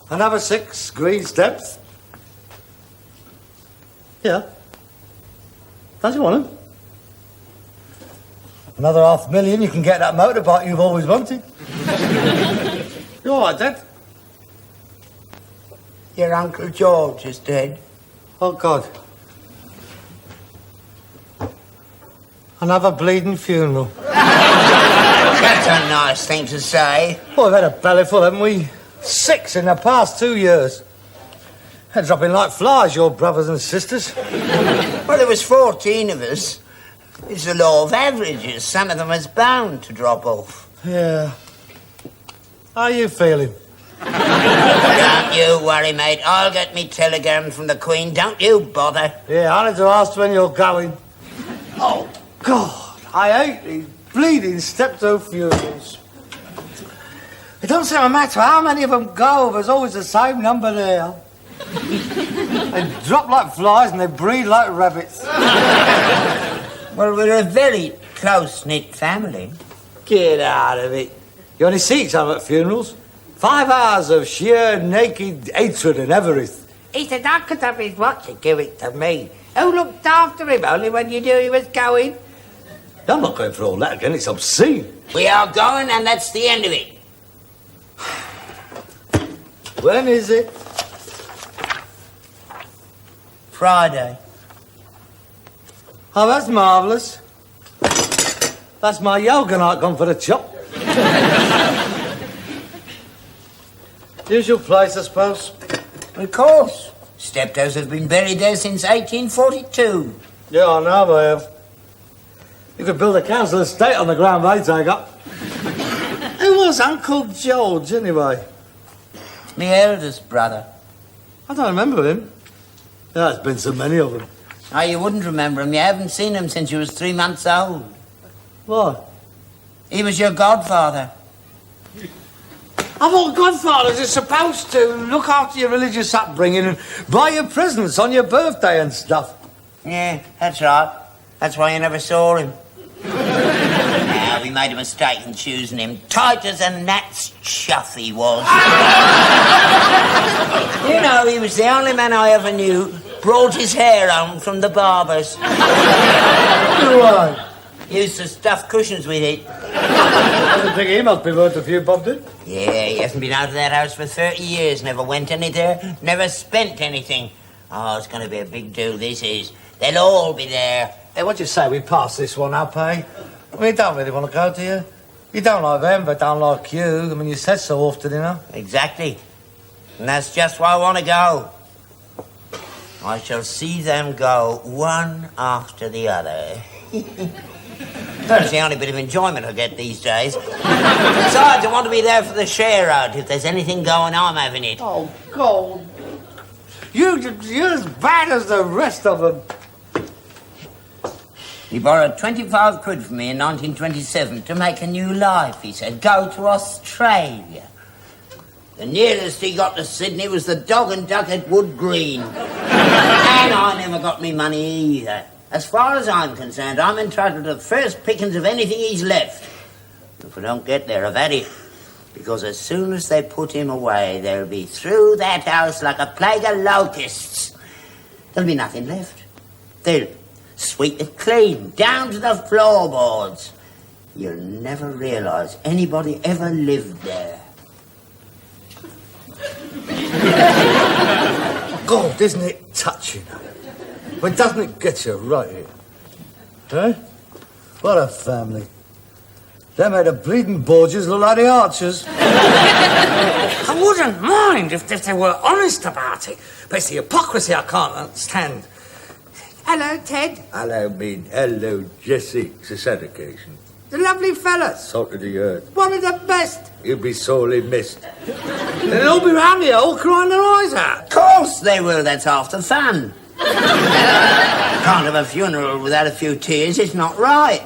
Another 6 green steps. Yeah. Don't you want them? Another $500,000, you can get that motorbike you've always wanted. You all right, Dad? Your Uncle George is dead. Oh, God. Another bleeding funeral. That's a nice thing to say. Well, we've had a bellyful, haven't we? 6 in the past 2 years. They're dropping like flies, your brothers and sisters. Well, there was 14 of us. It's the law of averages. Some of them is bound to drop off. Yeah. How are you feeling? Don't you worry, mate. I'll get me telegram from the Queen. Don't you bother. Yeah, I need to ask when you're going. Oh, God. I hate these bleeding Steptoe funerals. It don't seem to matter how many of them go, there's always the same number there. They drop like flies and they breed like rabbits. Well, we're a very close-knit family. Get out of it. You only see each other at funerals. 5 hours of sheer naked hatred and avarice. He said I could have his watch and give it to me. Who looked after him only when you knew he was going? I'm not going through all that again, it's obscene. We are going, and that's the end of it. When is it? Friday. Oh, that's marvellous. That's my yoga night gone for the chop. Usual place, I suppose. Of course. Steptoes have been buried there since 1842. Yeah, I know they have. You could build a council estate on the ground they take up. Who was Uncle George, anyway? My eldest brother. I don't remember him. There's been so many of them. Oh, you wouldn't remember him. You haven't seen him since you was 3 months old. Why? He was your godfather. I thought godfathers are supposed to look after your religious upbringing and buy you presents on your birthday and stuff. Yeah, that's right. That's why you never saw him. Now, we made a mistake in choosing him. Tight as a gnat's chuff he was. You know, he was the only man I ever knew brought his hair home from the barber's. Why? Used to stuff cushions with it. I think he must be worth a few bob, did? Yeah, he hasn't been out of that house for 30 years. Never went anywhere, never spent anything. Oh, it's going to be a big do, this is. They'll all be there. Hey, what'd you say we pass this one up, eh? We don't really want to go, do you? You don't like them, but don't like you. I mean, you said so often, you know. Exactly. And that's just why I want to go. I shall see them go one after the other. That's the only bit of enjoyment I get these days. Besides, I want to be there for the share out. If there's anything going, I'm having it. Oh, God. You're as bad as the rest of them. He borrowed 25 quid from me in 1927 to make a new life, he said. Go to Australia. The nearest he got to Sydney was the Dog and Duck at Wood Green. And I never got me money either. As far as I'm concerned, I'm entitled to the first pickings of anything he's left. If I don't get there, I've had it. Because as soon as they put him away, they'll be through that house like a plague of locusts. There'll be nothing left. They'll sweep it clean, down to the floorboards. You'll never realise anybody ever lived there. God, isn't it touching? But doesn't it get you right here? Eh? What a family. They made the bleeding Borgias look like the Archers. I wouldn't mind if they were honest about it, but it's the hypocrisy I can't understand. Hello, Ted. Hello, Min. Hello, Jessie. It's a sad occasion. The lovely fellas. Salt of the earth. One of the best. You'll be sorely missed. They'll all be round here, all crying their eyes out. Of course they will, that's half the fun. Can't have a funeral without a few tears, it's not right.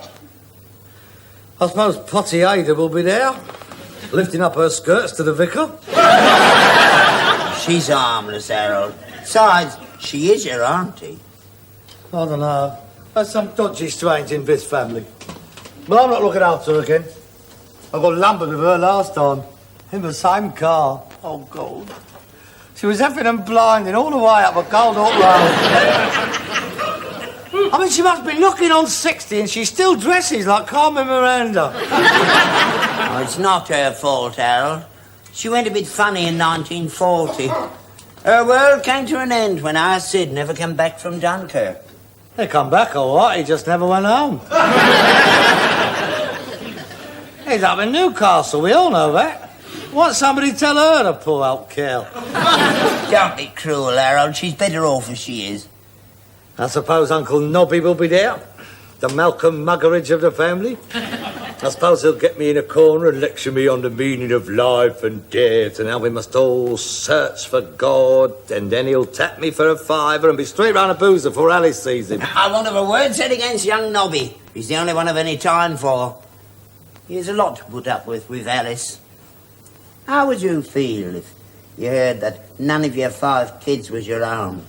I suppose Potty Ada will be there, lifting up her skirts to the vicar. She's harmless, Harold. Besides, she is your auntie. I don't know. There's some dodgy strange in this family. But I'm not looking after her again. I got lumbered with her last time. In the same car. Oh, God. She was effing and blinding all the way up a Gold Hawk Road. I mean, she must be looking on 60 and she still dresses like Carmen Miranda. Oh, it's not her fault, Harold. She went a bit funny in 1940. Her world came to an end when our Sid never came back from Dunkirk. They come back all right, he just never went home. He's up in Newcastle, we all know that. Why don't somebody tell her to pull out Kel? Don't be cruel, Harold. She's better off as she is. I suppose Uncle Nobby will be there, the Malcolm Muggeridge of the family. I suppose he'll get me in a corner and lecture me on the meaning of life and death and how we must all search for God, and then he'll tap me for a fiver and be straight round a boozer before Alice sees him. I won't have a word said against young Nobby. He's the only one I've any time for. He has a lot to put up with Alice. How would you feel if you heard that none of your 5 kids was your own?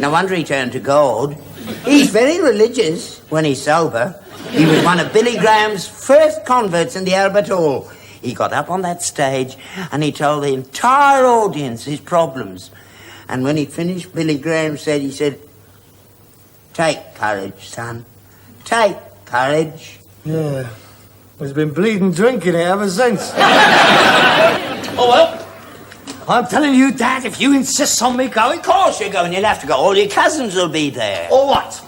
No wonder he turned to God. He's very religious when he's sober. He was one of Billy Graham's first converts in the Albert Hall. He got up on that stage and he told the entire audience his problems. And when he finished, Billy Graham said, "Take courage, son. Take courage." Yeah. He's been bleeding drinking it ever since. Oh, well. I'm telling you, Dad, if you insist on me going... Of course you're going. You'll have to go. All your cousins will be there. All right.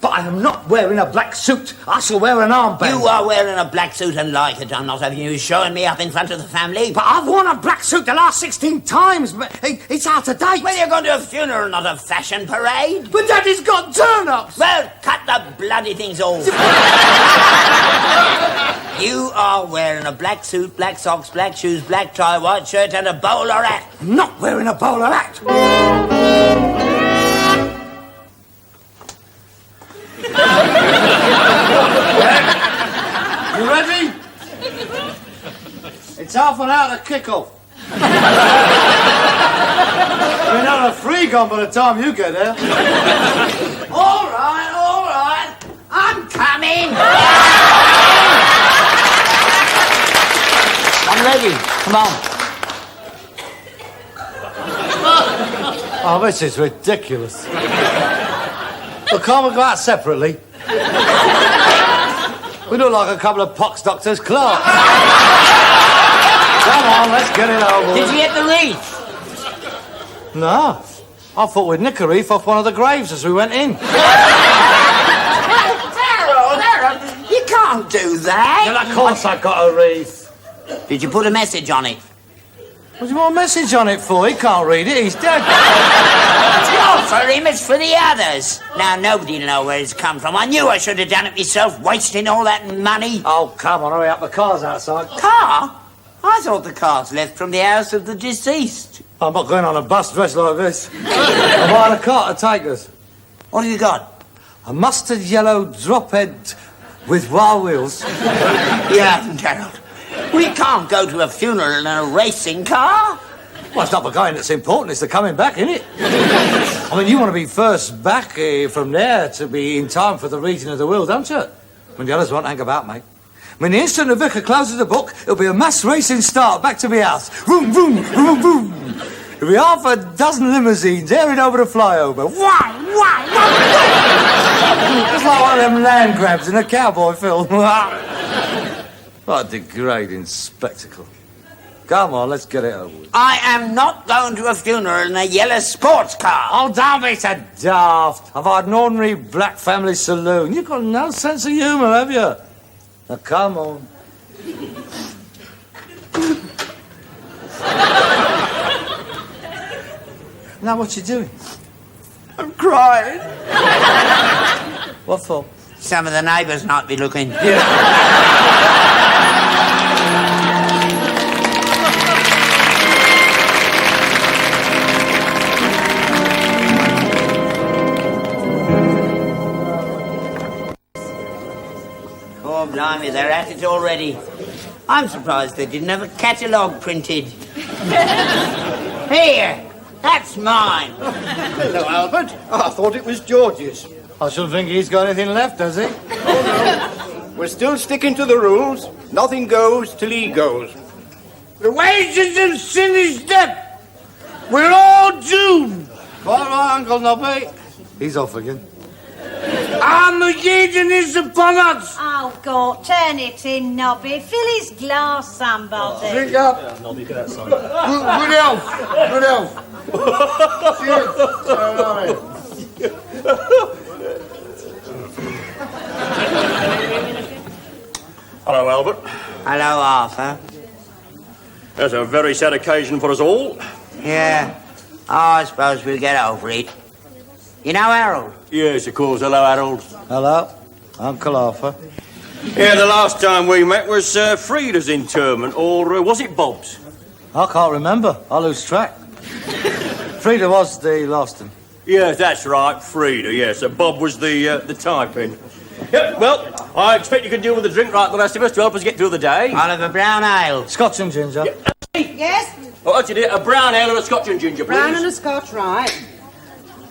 But I am not wearing a black suit. I shall wear an armband. You are wearing a black suit and like it. I'm not having you showing me up in front of the family. But I've worn a black suit the last 16 times. It's out of date. Well, you're going to a funeral, not a fashion parade. But Daddy's got turn-ups. Well, cut the bloody things off. You are wearing a black suit, black socks, black shoes, black tie, white shirt and a bowler hat. I'm not wearing a bowler hat. You ready? It's half an hour to kick off. We're not a free gun by the time you get there. All right. I'm coming. I'm ready. Come on. Oh, this is ridiculous. Well, can't we go out separately? We look like a couple of pox doctors' clerks. Come on, let's get it over with. Did you get the wreath? No. I thought we'd nick a wreath off one of the graves as we went in. Harold, you can't do that. Well, of course I got a wreath. Did you put a message on it? What do you want a message on it for? He can't read it, he's dead. It's not for him, it's for the others. Now, nobody'll know where it's come from. I knew I should have done it myself, wasting all that money. Oh, come on, hurry up, the car's outside. Car? I thought the car's left from the house of the deceased. I'm not going on a bus dressed like this. I'm buying a car to take us. What have you got? A mustard yellow drop head with wild wheels. You haven't, Harold. We can't go to a funeral in a racing car. Well, it's not the going that's important, it's the coming back, isn't it? I mean, you want to be first back from there to be in time for the reading of the will, don't you? When the others won't hang about, mate. I mean, the instant the vicar closes the book, it'll be a mass racing start back to my house. Vroom, vroom, vroom, vroom. There'll be half a dozen limousines airing over the flyover. Wow, wow, wow. It's like one of them land grabs in a cowboy film. What a degrading spectacle. Come on, let's get it over with. I am not going to a funeral in a yellow sports car. Oh, don't be so daft. I've had an ordinary black family saloon. You've got no sense of humour, have you? Now, come on. Now, what you doing? I'm crying. What for? Some of the neighbours might be looking. Oh, blimey, they're at it already. I'm surprised they didn't have a catalogue printed. Here, that's mine. Hello, Albert. I thought it was George's. I shouldn't think he's got anything left, does he? We're still sticking to the rules. Nothing goes till he goes. The wages of sin is death. We're all doomed. Quite right, Uncle Nobby. He's off again. Armageddon is upon us. Oh, God, turn it in, Nobby. Fill his glass, somebody. Drink up. Good health. Good health. Hello, Albert. Hello, Arthur. That's a very sad occasion for us all. Yeah. Oh, I suppose we'll get over it. You know Harold? Yes, of course. Hello, Harold. Hello, Uncle Arthur. Yeah, the last time we met was Frida's interment, or was it Bob's? I can't remember. I lose track. Frida was the last one. Yes, that's right, Frida, yes. Bob was the type-in. Yep, well, I expect you can deal with the drink like the rest of us to help us get through the day. I'll have a brown ale. Scotch and ginger. Yes? Oh, that's it, a brown ale and a Scotch and ginger, please. Brown and a Scotch, right.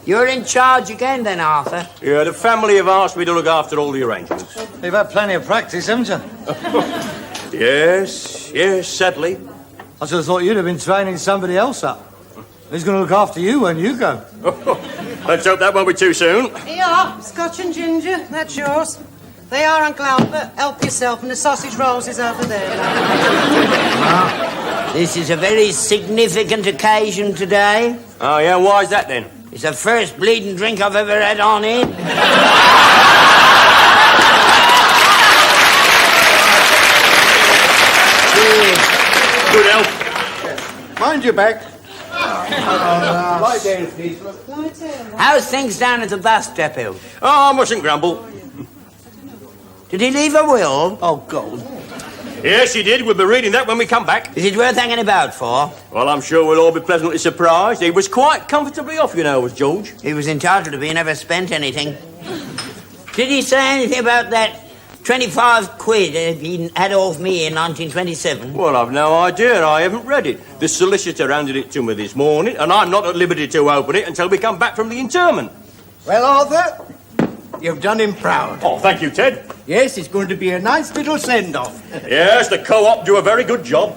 You're in charge again then, Arthur. Yeah, the family have asked me to look after all the arrangements. You've had plenty of practice, haven't you? Yes, sadly. I should have thought you'd have been training somebody else up. Who's going to look after you when you go? Let's hope that won't be too soon. Here you are, Scotch and ginger, that's yours. They are, Uncle Albert. Help yourself, and the sausage rolls is over there. This is a very significant occasion today. Oh, yeah, why is that then? It's the first bleeding drink I've ever had on it. Good help. Mind your back. Lie down. How's things down at the bus depot? Oh, I mustn't grumble. Did he leave a will? Oh, God. Yes, he did. We'll be reading that when we come back. Is it worth hanging about for? Well, I'm sure we'll all be pleasantly surprised. He was quite comfortably off, you know, was George. He was entitled to be, never spent anything. Did he say anything about that 25 quid he had off me in 1927? Well, I've no idea. I haven't read it. The solicitor handed it to me this morning, and I'm not at liberty to open it until we come back from the interment. Well, Arthur, you've done him proud. Oh, thank you, Ted. Yes, it's going to be a nice little send-off. Yes, the co-op do a very good job.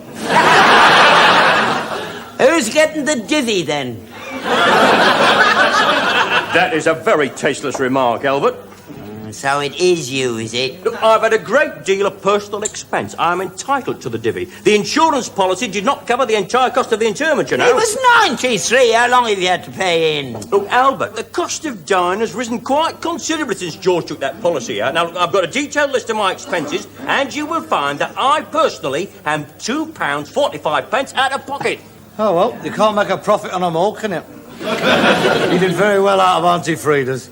Who's getting the divvy, then? That is a very tasteless remark, Albert. So it is you, is it? Look, I've had a great deal of personal expense. I'm entitled to the divvy. The insurance policy did not cover the entire cost of the interment, you know. It was 93. How long have you had to pay in? Look, Albert, the cost of dying has risen quite considerably since George took that policy out. Now, look, I've got a detailed list of my expenses, and you will find that I personally am £2.45 out of pocket. Oh, well, you can't make a profit on them all, can you? You did very well out of Auntie Frida's.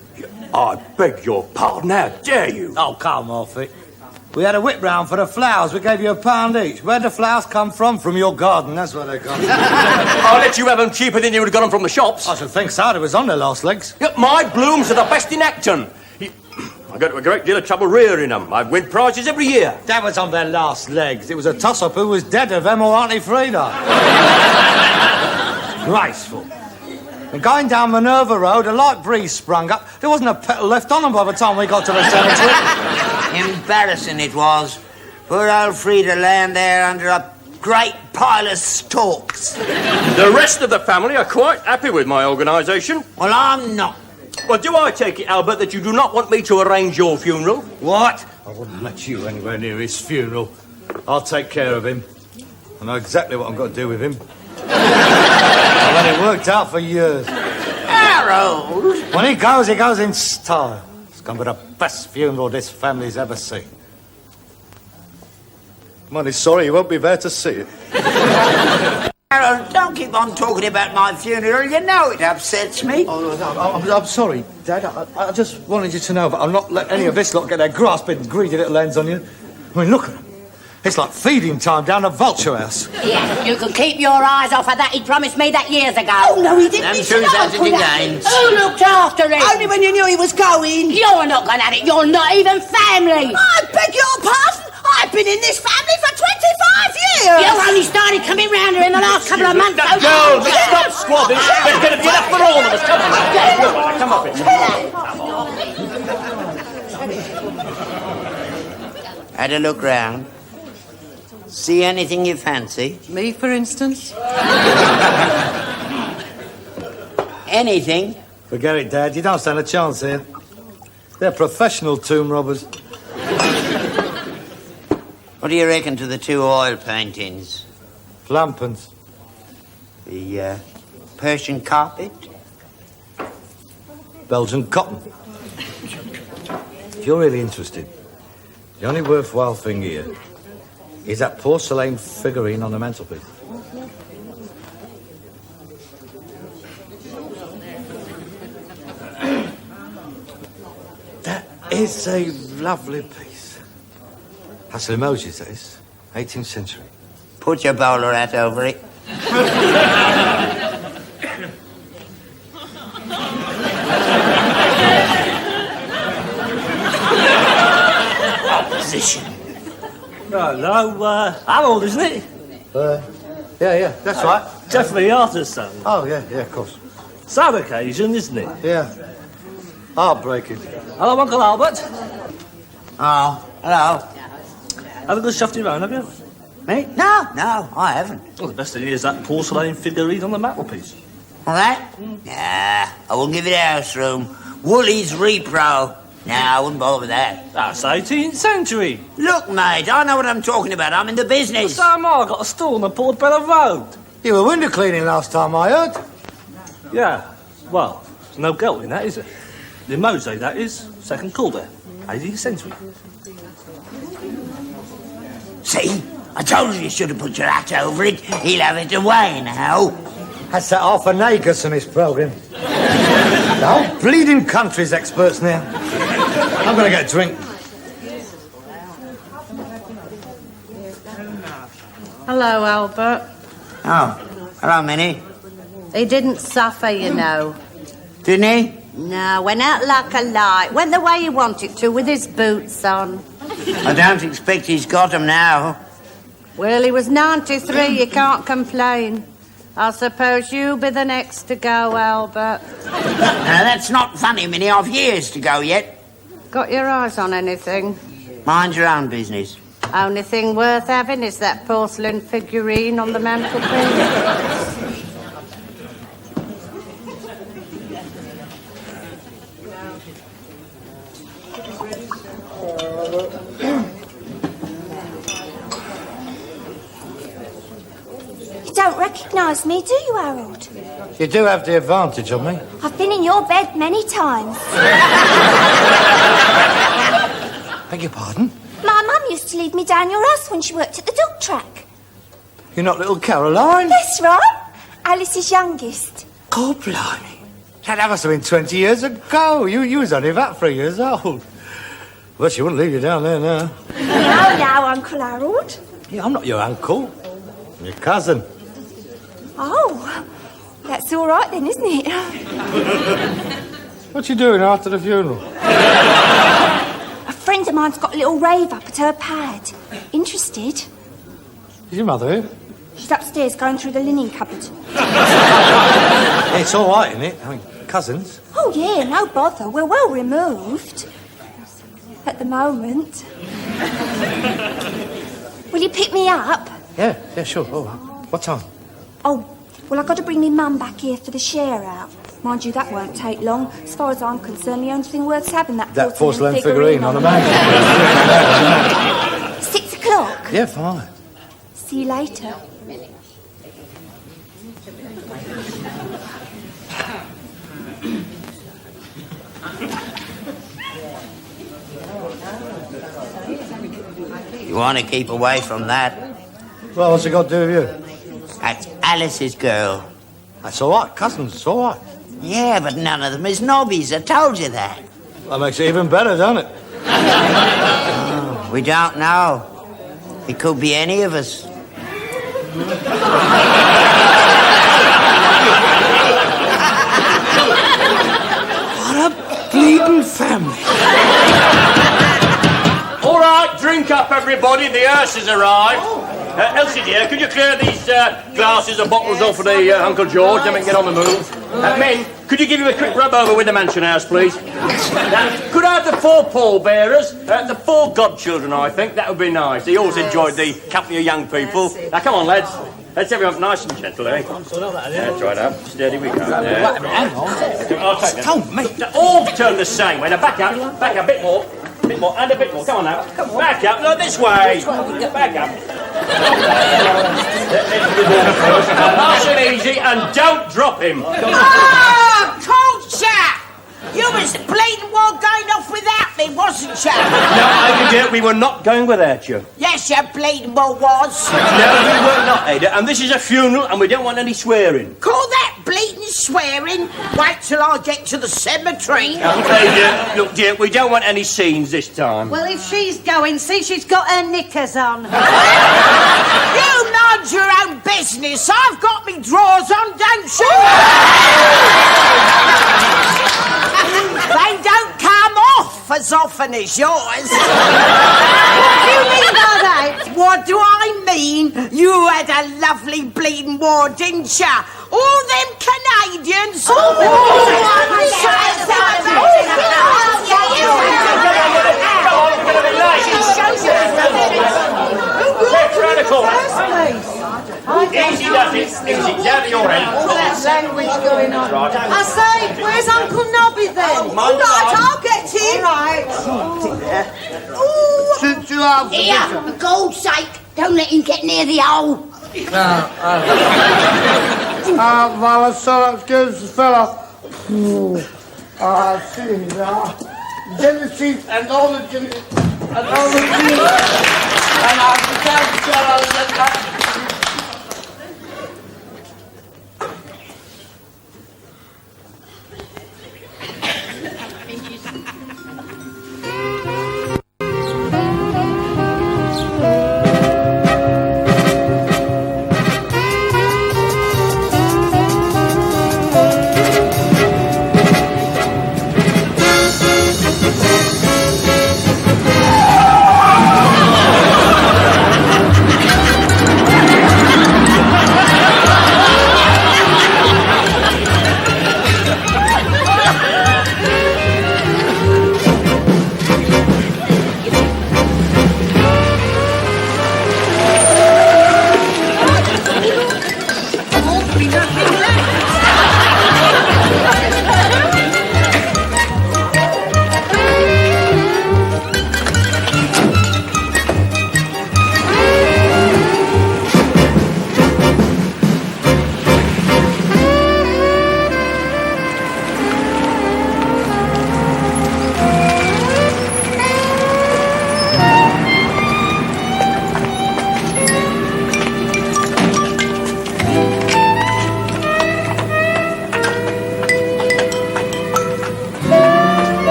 I beg your pardon, how dare you? Oh, come off it. We had a whip round for the flowers. We gave you £1 each. Where'd the flowers come from? From your garden, that's where they come from. I'll let you have them cheaper than you would have got them from the shops. I should think so. It was on their last legs. Yep, my blooms are the best in Acton. I go to a great deal of trouble rearing them. I win prizes every year. That was on their last legs. It was a toss-up who was dead of them or Auntie Frida. Graceful. And going down Minerva Road, a light breeze sprung up. There wasn't a petal left on them by the time we got to the cemetery. Embarrassing it was. Poor old Frida laying there under a great pile of stalks. The rest of the family are quite happy with my organisation. Well, I'm not. Well, do I take it, Albert, that you do not want me to arrange your funeral? What? I wouldn't let you anywhere near his funeral. I'll take care of him. I know exactly what I've got to do with him. I've had it worked out for years. Harold! When he goes in style. It's going to be the best funeral this family's ever seen. I'm only sorry you won't be there to see it. Harold, don't keep on talking about my funeral. You know it upsets me. I'm sorry, Dad. I just wanted you to know that I'll not let any of this lot get their grasping, greedy little hands on you. I mean, look at them. It's like feeding time down at Vulture House. Yeah, you can keep your eyes off of that. He promised me that years ago. Oh, no, he didn't. Them two's at it again. Who looked after him? Only when you knew he was going. You're not going at it. You're not even family. I beg your pardon. I've been in this family for 25 years. You only started coming round here in the last couple of months. Girls, stop squabbling. There's going to be enough for all of us. Come on. Come up. Had a look round. See anything you fancy? Me, for instance? Anything? Forget it, Dad. You don't stand a chance here. They're professional tomb robbers. What do you reckon to the 2 oil paintings? Flampens. The Persian carpet? Belgian cotton. If you're really interested, the only worthwhile thing here is that porcelain figurine on the mantelpiece. That is a lovely piece. That's an emojis, that is. 18th century. Put your bowler hat over it. Opposition. Hello, Harold, isn't it? Yeah, that's right. Geoffrey Arthur's son. Oh, yeah, of course. Sad occasion, isn't it? Yeah. Heartbreaking. Hello, Uncle Albert. Oh, hello. Have a good shafty round, have you? Me? No, I haven't. Well, the best thing is that porcelain figurine on the mantelpiece. All that? Nah, I wouldn't give it house room. Woolly's repro. Nah, I wouldn't bother with that. That's 18th century. Look, mate, I know what I'm talking about. I'm in the business. So am I. Got a stall on the Portobello Road. You were window cleaning last time I heard. Yeah. Well, there's no gout in that, is there? The mosaic, that is. Second call there. 18th century. See? I told you should have put your hat over it. He'll have it away now. That's that Arthur Nagus in this programme. The whole bleeding country's experts now. I'm going to get a drink. Hello, Albert. Oh, hello, Minnie. He didn't suffer, you know. Didn't he? No, went out like a light. Went the way he wanted to with his boots on. I don't expect he's got 'em now. Well, he was 93, you can't complain. I suppose you'll be the next to go, Albert. Now, that's not funny, Minnie. I've years to go yet. Got your eyes on anything? Mind your own business. Only thing worth having is that porcelain figurine on the mantelpiece. You don't recognise me, do you, Harold? You do have the advantage of me. I've been in your bed many times. Beg your pardon? My mum used to lead me down your house when she worked at the dog track. You're not little Caroline? That's right. Alice's youngest. God, blimey. That must have been 20 years ago. You was only about 3 years old. Well, she wouldn't leave you down there now. Now, Uncle Harold. Yeah, I'm not your uncle. I'm your cousin. Oh, that's all right then, isn't it? What you doing after the funeral? A friend of mine's got a little rave up at her pad. Interested? Is your mother here? She's upstairs going through the linen cupboard. Yeah, it's all right, isn't it? I mean, cousins. Oh, yeah, no bother. We're well removed. At the moment. Will you pick me up? Yeah, sure. All right. What time? Oh, well, I've got to bring my mum back here for the share out. Mind you, that won't take long. As far as I'm concerned, the only thing worth having that porcelain figurine on the mantel. 6 o'clock? Yeah, fine. See you later. You want to keep away from that? Well, what's it got to do with you? That's Alice's girl. That's all right. Cousins, it's all right. Yeah, but none of them is nobbies. I told you that. That makes it even better, doesn't it? Oh, we don't know. It could be any of us. What a bleeding family. All right, drink up, everybody. The hearse has arrived. Elsie, dear, could you clear these glasses and bottles off for the Uncle George, then we can get on the move? Men, could you give him a quick rub over with the mansion house, please? Could I have the 4 pallbearers? The 4 godchildren, I think. That would be nice. They always enjoyed the company of young people. Now, come on, lads. Let's everyone nice and gentle, eh? That's right up. Steady we go. Hang on. I'll take them. All turn the same way. Now, back up, a bit more. A bit more, and a bit more. Come on now. Back up, look this way. Back up. Nice and easy, and don't drop him. Oh, cold chap! You was bleeding well going off without me, wasn't you? No, Ada, dear, we were not going without you. Yes, you bleeding well was. No, we were not, Ada, and this is a funeral, and we don't want any swearing. Call that bleeding swearing? Wait till I get to the cemetery. Ada, look, dear, we don't want any scenes this time. Well, if she's going, see, she's got her knickers on. You mind your own business. I've got me drawers on, don't you? They don't come off as often as yours. What do you mean by that? What do I mean? You had a lovely bleeding war, didn't ya? All them Canadians. Easy does it. Easy, down to your end. All that language going on. I say, where's Uncle Nobby then? All right, I'll get him. Since you have the Here, for God's sake, don't let him get near the hole. well, so excuse the fella. See now. Genesis and all the Genesis and all the Genesis. And I can't tell that.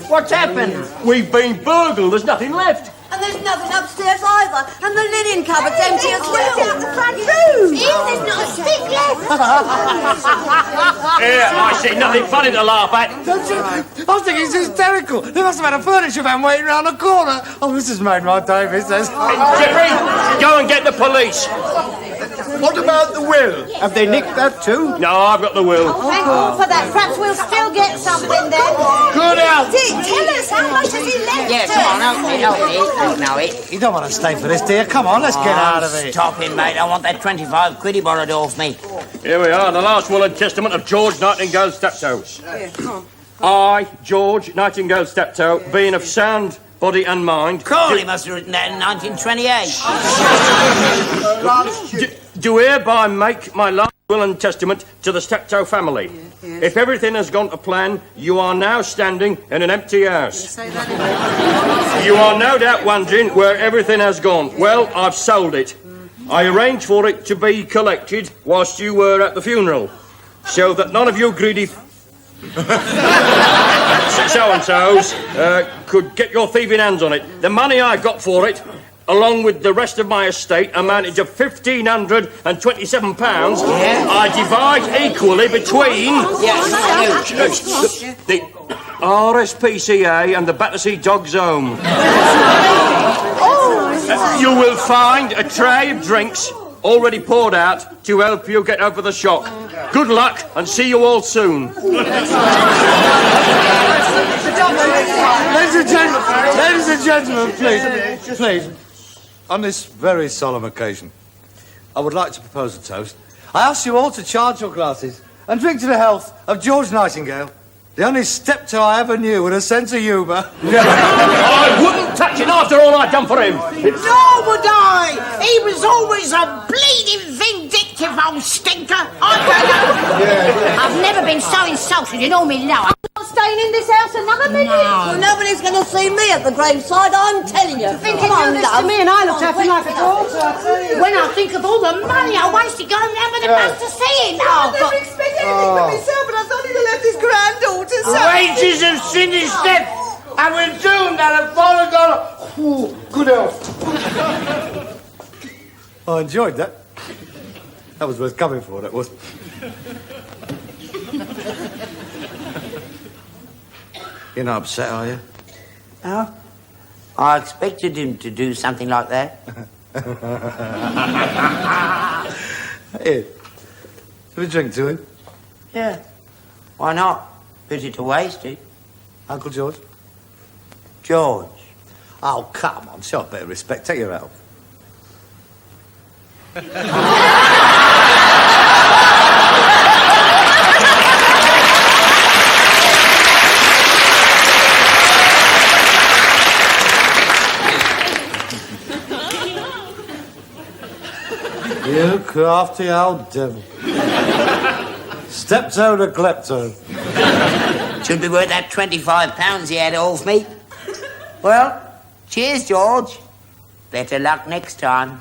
What's happened? We've been burgled. There's nothing left. And there's nothing upstairs either. And the linen cupboard's empty as well. Out the front room. There's not a stick left. Here, I see nothing funny to laugh at. Don't you? I think it's hysterical. They must have had a furniture van waiting round the corner. Oh, this has made my day, this has. Jeffrey, go and get the police. What about the will? Have they nicked that too? No, I've got the will. Thank God for that. Perhaps we'll still get something then. Good out. Tell us, how much has he left Yeah, come on, help me. Know it. You don't want to stay for this, dear. Come on, let's get out of it. Stop it, mate. I want that 25 quid he borrowed off me. Here we are, the last will and testament of George Nightingale Steptoe. I, George Nightingale Steptoe, being of sound body and mind... Cool, he must have written that in 1928. Do hereby make my last will and testament to the Steptoe family. If everything has gone to plan, you are now standing in an empty house. You are no doubt wondering where everything has gone. Well, I've sold it. I arranged for it to be collected whilst you were at the funeral, so that none of you greedy so-and-sos could get your thieving hands on it. The money I got for it, along with the rest of my estate, amounted to £1,527. I divide equally between RSPCA and the Battersea Dogs Home. You will find a tray of drinks already poured out to help you get over the shock. Good luck and see you all soon. Ladies and gentlemen, please, on this very solemn occasion, I would like to propose a toast. I ask you all to charge your glasses and drink to the health of George Nightingale, the only Steptoe I ever knew with a sense of humour. I wouldn't touch it after all I've done for him. Nor would I. He was always a bleeding vindictive old stinker. I don't know. I've never been so insulted in all my life. I'm not staying in this house another minute. Well, nobody's going to see me at the graveside, I'm telling you. Thinking you this to me and I looked after him like a daughter, I tell you. When I think of all the money I wasted going round with the bus to see him. I never expected anything from myself, but I thought he'd have left his granddaughter. Wages have finished, Steph. I will soon that have fallen down. Good health. I enjoyed that. That was worth coming for, that was. You're not upset, are you? No. I expected him to do something like that. Here. Have a drink to him. Yeah. Why not? Pity to waste it. Uncle George? George. Oh, come on, show a bit of respect. Take your hat off. You crafty old devil. Steptoe to klepto. Should be worth that £25 he had off me. Well, cheers, George. Better luck next time.